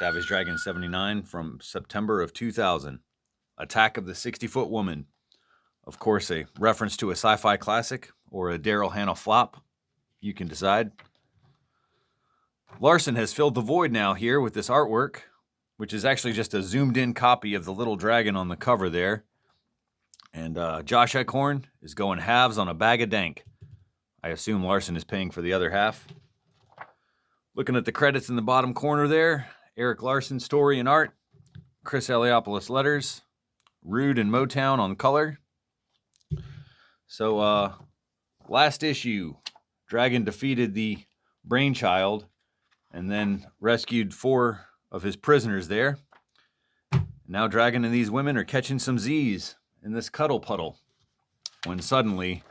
Savage Dragon 79 from September of 2000. Attack of the 60-Foot Woman. Of course, a reference to a sci-fi classic or a Daryl Hannah flop. You can decide. Larson has filled the void now here with this artwork, which is actually just a zoomed-in copy of the little dragon on the cover there. And Josh Eckhorn is going halves on a bag of dank. I assume Larson is paying for the other half. Looking at the credits in the bottom corner there, Eric Larson, story and art, Chris Eliopoulos letters, Rude and Motown on color. So, last issue, Dragon defeated the Brainchild and then rescued 4 of his prisoners there. Now Dragon and these women are catching some Z's in this cuddle puddle when suddenly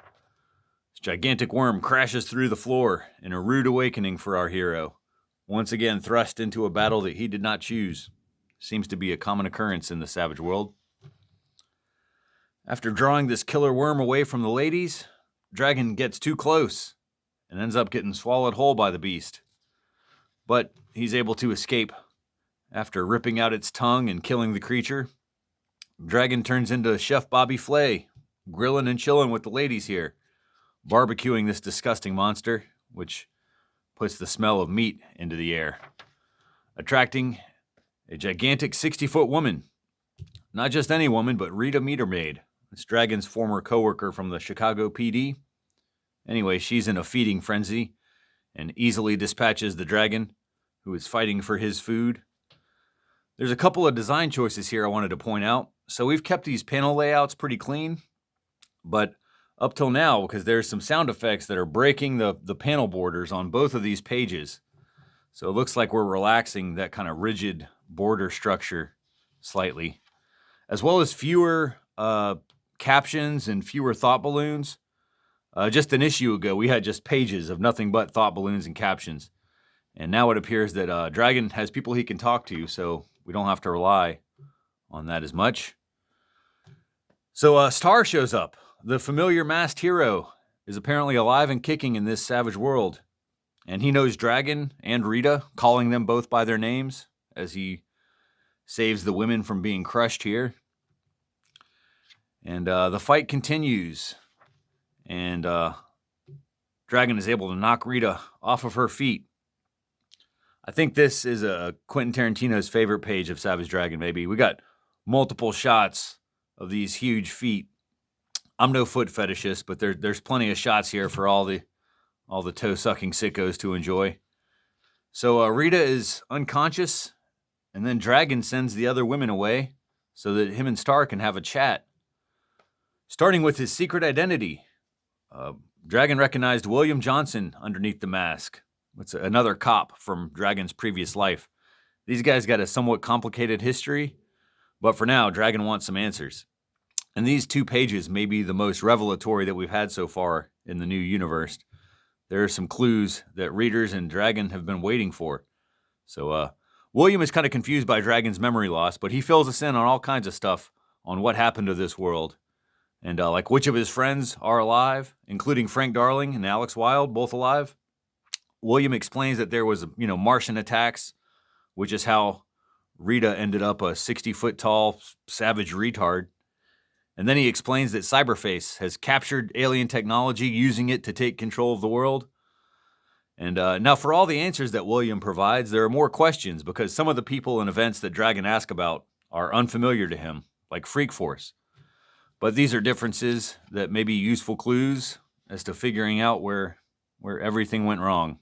this gigantic worm crashes through the floor in a rude awakening for our hero. Once again thrust into a battle that he did not choose. Seems to be a common occurrence in the Savage world. After drawing this killer worm away from the ladies, Dragon gets too close and ends up getting swallowed whole by the beast. But he's able to escape. After ripping out its tongue and killing the creature, Dragon turns into Chef Bobby Flay, grilling and chilling with the ladies here, barbecuing this disgusting monster, which puts the smell of meat into the air, attracting a gigantic 60-foot woman. Not just any woman, but Rita Metermaid. It's Dragon's former coworker from the Chicago PD. Anyway, she's in a feeding frenzy and easily dispatches the Dragon, who is fighting for his food. There's a couple of design choices here I wanted to point out. So we've kept these panel layouts pretty clean, but up till now, because there's some sound effects that are breaking the panel borders on both of these pages. So it looks like we're relaxing that kind of rigid border structure slightly, as well as fewer captions and fewer thought balloons. Just an issue ago, we had just pages of nothing but thought balloons and captions. And now it appears that Dragon has people he can talk to, so we don't have to rely on that as much. So Star shows up. The familiar masked hero is apparently alive and kicking in this savage world. And he knows Dragon and Rita, calling them both by their names as he saves the women from being crushed here. And the fight continues. And Dragon is able to knock Rita off of her feet. I think this is Quentin Tarantino's favorite page of Savage Dragon, maybe. We got multiple shots of these huge feet. I'm no foot fetishist, but there's plenty of shots here for all the toe-sucking sickos to enjoy. So Rita is unconscious, and then Dragon sends the other women away so that him and Star can have a chat. Starting with his secret identity, Dragon recognized William Johnson underneath the mask. It's another cop from Dragon's previous life. These guys got a somewhat complicated history, but for now, Dragon wants some answers. And these 2 pages may be the most revelatory that we've had so far in the new universe. There are some clues that readers and Dragon have been waiting for. So William is kind of confused by Dragon's memory loss, but he fills us in on all kinds of stuff on what happened to this world. And like which of his friends are alive, including Frank Darling and Alex Wilde, both alive. William explains that there was, Martian attacks, which is how Rita ended up a 60-foot tall savage retard. And then he explains that Cyberface has captured alien technology, using it to take control of the world. And now for all the answers that William provides, there are more questions because some of the people and events that Dragon asks about are unfamiliar to him, like Freak Force. But these are differences that may be useful clues as to figuring out where everything went wrong.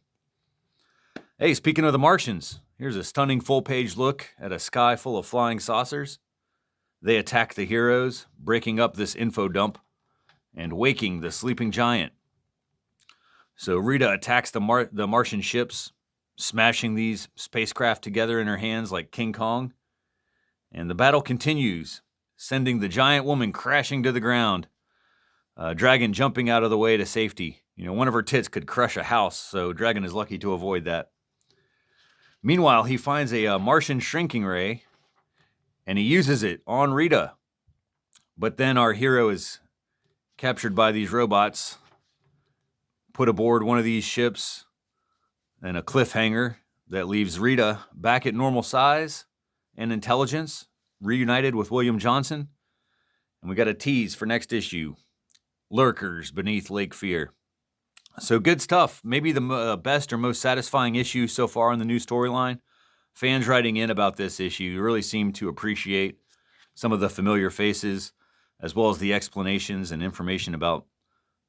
Hey, speaking of the Martians, here's a stunning full-page look at a sky full of flying saucers. They attack the heroes, breaking up this info dump and waking the sleeping giant. So Rita attacks the Martian ships, smashing these spacecraft together in her hands like King Kong. And the battle continues, sending the giant woman crashing to the ground. Dragon jumping out of the way to safety. One of her tits could crush a house, so Dragon is lucky to avoid that. Meanwhile, he finds a Martian shrinking ray, and he uses it on Rita. But then our hero is captured by these robots, put aboard one of these ships, and a cliffhanger that leaves Rita back at normal size and intelligence, reunited with William Johnson. And we got a tease for next issue, Lurkers Beneath Lake Fear. So good stuff. Maybe the best or most satisfying issue so far in the new storyline. Fans writing in about this issue really seem to appreciate some of the familiar faces, as well as the explanations and information about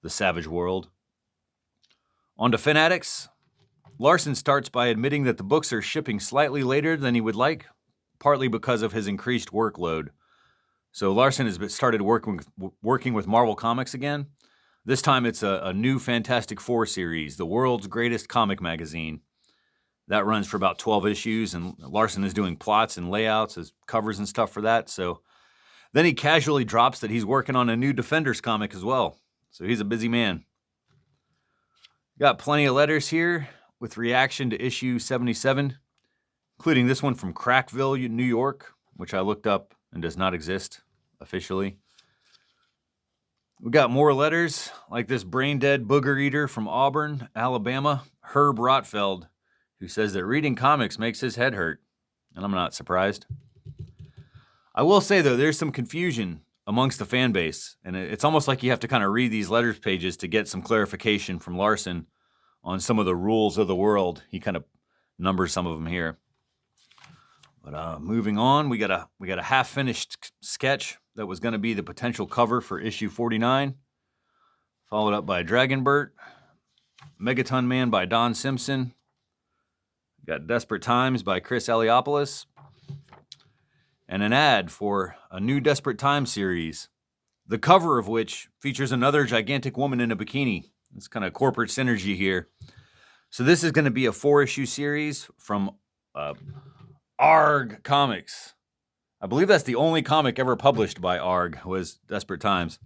the Savage World. On to Fanatics. Larson starts by admitting that the books are shipping slightly later than he would like, partly because of his increased workload. So Larson has started working with Marvel Comics again. This time it's a new Fantastic Four series, the world's greatest comic magazine. That runs for about 12 issues, and Larson is doing plots and layouts as covers and stuff for that. So then he casually drops that he's working on a new Defenders comic as well. So he's a busy man. Got plenty of letters here with reaction to issue 77, including this one from Crackville, New York, which I looked up and does not exist officially. We got more letters like this brain-dead booger eater from Auburn, Alabama, Herb Rotfeld, who says that reading comics makes his head hurt, and I'm not surprised. I will say, though, there's some confusion amongst the fan base, and it's almost like you have to kind of read these letters pages to get some clarification from Larson on some of the rules of the world. He kind of numbers some of them here. But moving on, we got a half-finished sketch that was going to be the potential cover for issue 49, followed up by Dragonbert, Megaton Man by Don Simpson, got Desperate Times by Chris Eliopoulos, and an ad for a new Desperate Times series, the cover of which features another gigantic woman in a bikini. It's kind of corporate synergy here. So this is going to be a 4-issue series from ARG Comics. I believe that's the only comic ever published by ARG, was Desperate Times.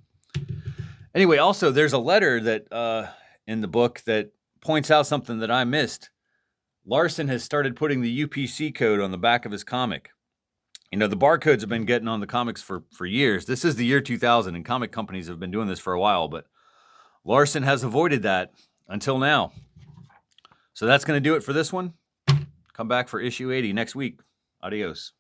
Anyway, also there's a letter that in the book that points out something that I missed. Larson has started putting the UPC code on the back of his comic. You know, the barcodes have been getting on the comics for years. This is the year 2000, and comic companies have been doing this for a while, but Larson has avoided that until now. So that's going to do it for this one. Come back for issue 80 next week. Adios.